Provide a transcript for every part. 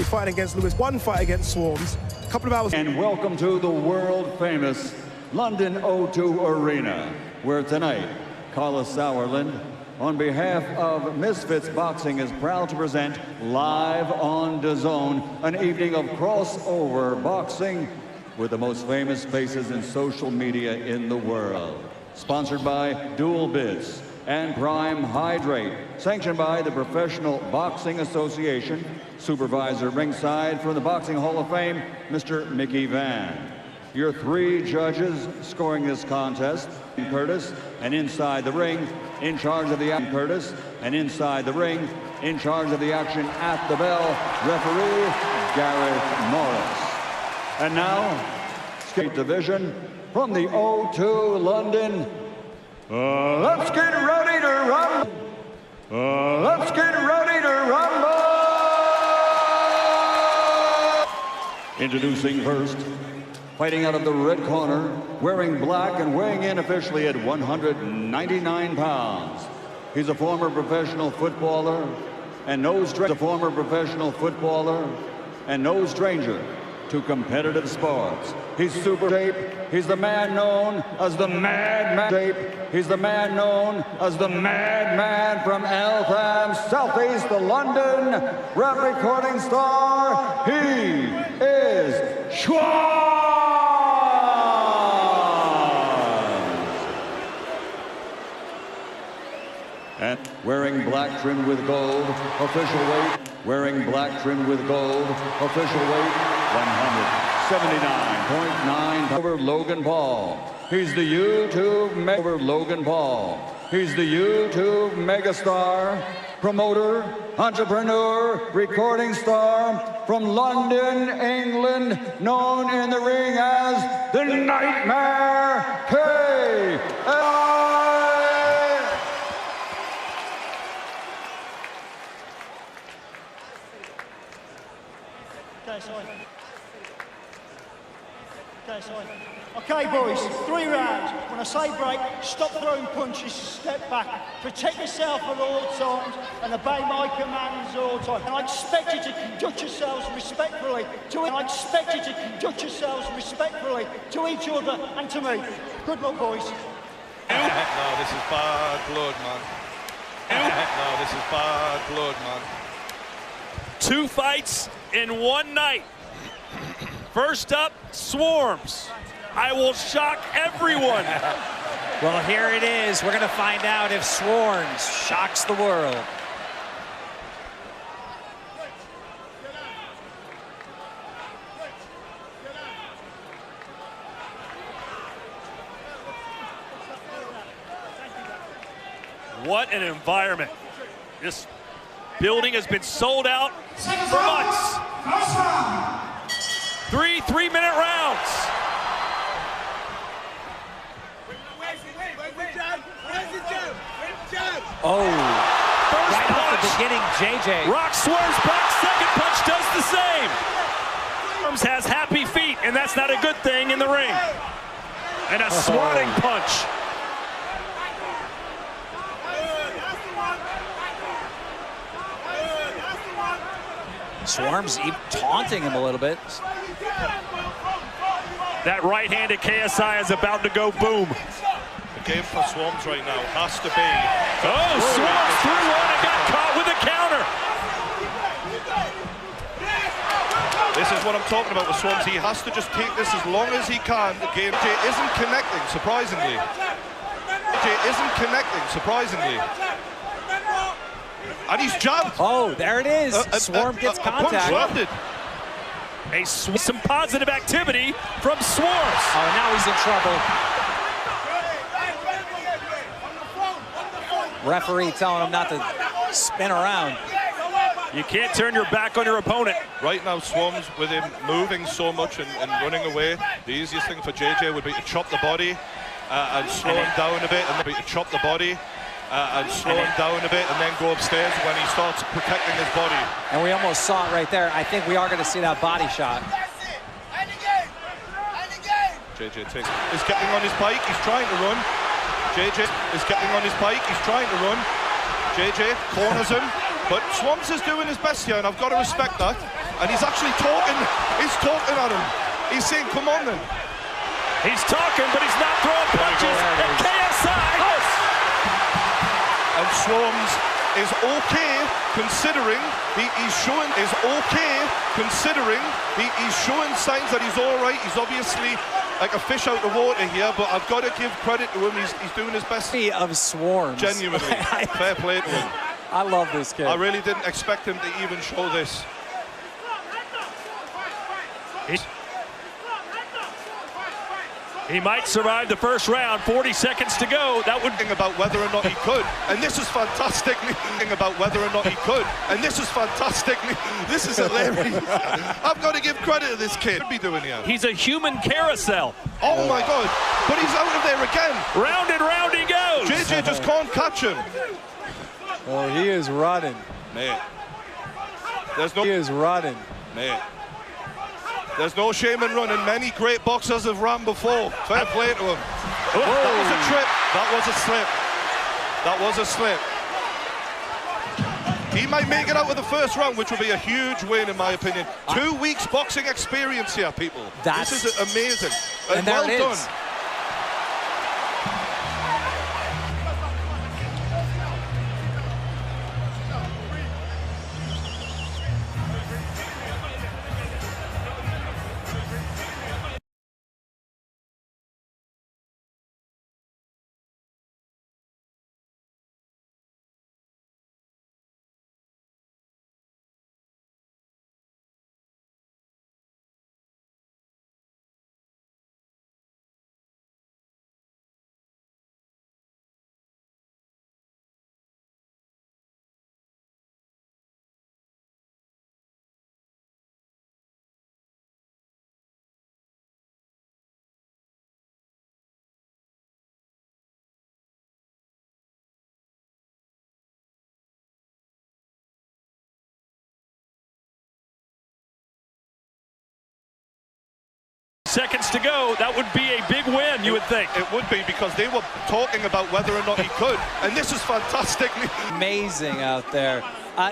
be fighting against Lewis. One fight against Swarmz. A couple of hours. And welcome to the world-famous London O2 Arena, where tonight, Carla Sauerland, on behalf of Misfits Boxing, is proud to present live on DAZN an evening of crossover boxing with the most famous faces in social media in the world. Sponsored by Dual Biz and Prime Hydrate. Sanctioned by the Professional Boxing Association. Supervisor ringside from the Boxing Hall of Fame, Mr. Mickey Van. Your three judges scoring this contest: Curtis, and inside the ring, in charge of the Curtis, and inside the ring, in charge of the action at the bell, referee Gareth Morris. And now, skate division from the O2 London. Let's get ready to rumble. Let's get ready to rumble. Introducing first, fighting out of the red corner, wearing black and weighing in officially at 199 pounds. He's a former professional footballer and no stranger. To competitive sports. He's super shape. He's the man known as the Madman. He's the man known as the Madman from Eltham, southeast of London. Rap recording star. He is Swarmz. And wearing black trimmed with gold, official weight. Wearing black trimmed with gold, official weight, 179.9 over Logan Paul. He's the YouTube megastar, promoter, entrepreneur, recording star from London, England, known in the ring as the Nightmare KSI. KSI. Okay, boys, 3 rounds. When I say break, stop throwing punches, step back, protect yourself at all times, and obey my commands all the time. And I expect you to conduct yourselves respectfully to each other and to me. Good luck, boys. No, this is bad blood, man. No, this is bad blood, man. 2 fights in 1 night. First up, Swarmz. I will shock everyone. Well, here it is. We're going to find out if Swarmz shocks the world. What an environment. This building has been sold out for months. 3 3-minute rounds. Oh, First right punch. off the beginning, JJ. Rock Swarmz back, second punch does the same. Swarmz has happy feet, and that's not a good thing in the ring. And a swatting punch. Swarmz taunting him a little bit. That right hand at KSI is about to go boom. The game for Swarmz right now has to be... Oh, Swarmz threw one and got caught with a counter. This is what I'm talking about with Swarmz. He has to just take this as long as he can. The game isn't connecting, surprisingly. And he's jabbed. Oh, there it is. Swarmz gets contact. Some positive activity from Swarmz. Oh, now he's in trouble. Referee telling him not to spin around. You can't turn your back on your opponent. Right now, Swarmz, with him moving so much and running away, the easiest thing for JJ would be to chop the body and slow him down a bit, and then chop the body and slow him down a bit, and then go upstairs when he starts protecting his body. And we almost saw it right there. I think we are going to see that body shot. JJ is getting on his bike, he's trying to run. JJ is getting on his bike, he's trying to run. JJ corners him, but Swarmz is doing his best here, and I've got to respect that. And he's actually talking. He's talking at him. He's saying, come on then. He's talking, but he's not throwing punches. And KSI. And Swarmz is okay considering he's showing he's showing signs that he's all right. He's obviously like a fish out of water here, but I've got to give credit to him. He's doing his best. Of Swarmz. Genuinely. Fair play to him. I love this kid. I really didn't expect him to even show this. He might survive the first round. 40 seconds to go. That would think about whether or not he could. And this is fantastic. Thinking about whether or not he could. And this is fantastic. This is hilarious. I've got to give credit to this kid. What be doing here? He's a human carousel. Oh my God. But he's out of there again. Round and round he goes. JJ just can't catch him. Oh, he is running. Mate. There's no... He is running. Mate. There's no shame in running. Many great boxers have run before. Fair play to him. Whoa. That was a trip. That was a slip. That was a slip. He might make it out of the first round, which would be a huge win, in my opinion. 2 weeks boxing experience here, people. This is amazing. And well done. Seconds to go. That would be a big win, you would think. It would be, because they were talking about whether or not he could. And this is fantastic. Amazing out there.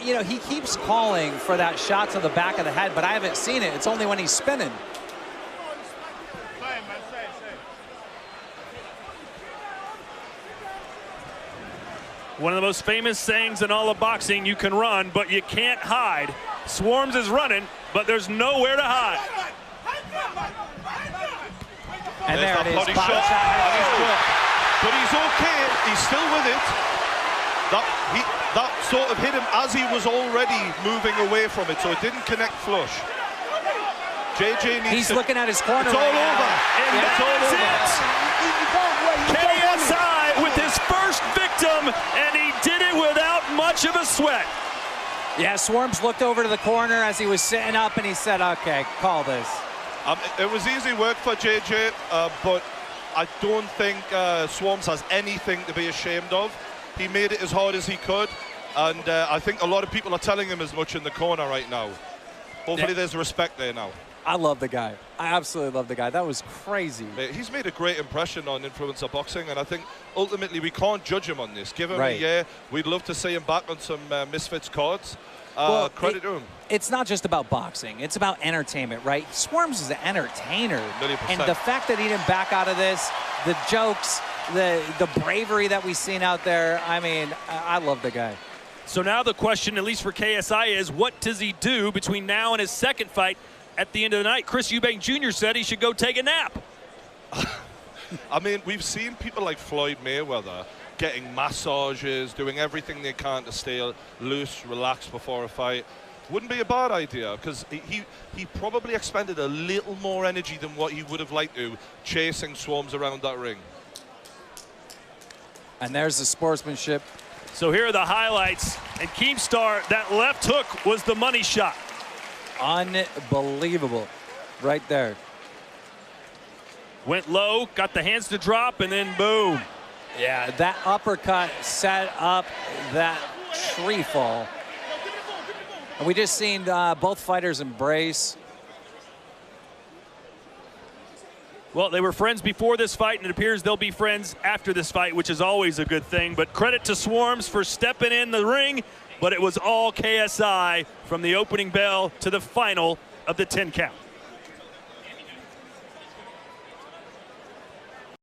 You know, he keeps calling for that shot to the back of the head, but I haven't seen it. It's only when he's spinning. One of the most famous sayings in all of boxing, you can run, but you can't hide. Swarmz is running, but there's nowhere to hide. And there it is. Body shot. But he's okay. He's still with it. That sort of hit him as he was already moving away from it, so it didn't connect flush. JJ needs He's looking at his corner. It's all over. And that's it. KSI with his first victim, and he did it without much of a sweat. Yeah, Swarmz looked over to the corner as he was sitting up, and he said, okay, call this. It was easy work for JJ, but I don't think Swarmz has anything to be ashamed of. He made it as hard as he could, and I think a lot of people are telling him as much in the corner right now. Hopefully there's respect there now. I love the guy. I absolutely love the guy. That was crazy. He's made a great impression on influencer boxing, and I think ultimately we can't judge him on this. Give him a year. We'd love to see him back on some Misfits cards. Well, credit to him. It's not just about boxing. It's about entertainment, right? Swarmz is an entertainer. 1,000,000%. And the fact that he didn't back out of this, the jokes, the bravery that we've seen out there, I mean, I love the guy. So now the question, at least for KSI, is what does he do between now and his second fight at the end of the night? Chris Eubank Jr. said he should go take a nap. I mean, we've seen people like Floyd Mayweather getting massages, doing everything they can to stay loose, relaxed before a fight. Wouldn't be a bad idea, because he probably expended a little more energy than what he would have liked to chasing Swarmz around that ring. And there's the sportsmanship. So here are the highlights. And Keemstar, that left hook was the money shot. Unbelievable. Right there. Went low, got the hands to drop, and then boom. Yeah, that uppercut set up that tree fall. And we just seen both fighters embrace. Well, they were friends before this fight, and it appears they'll be friends after this fight, which is always a good thing. But credit to Swarmz for stepping in the ring. But but it was all KSI from the opening bell to the final of the 10 count.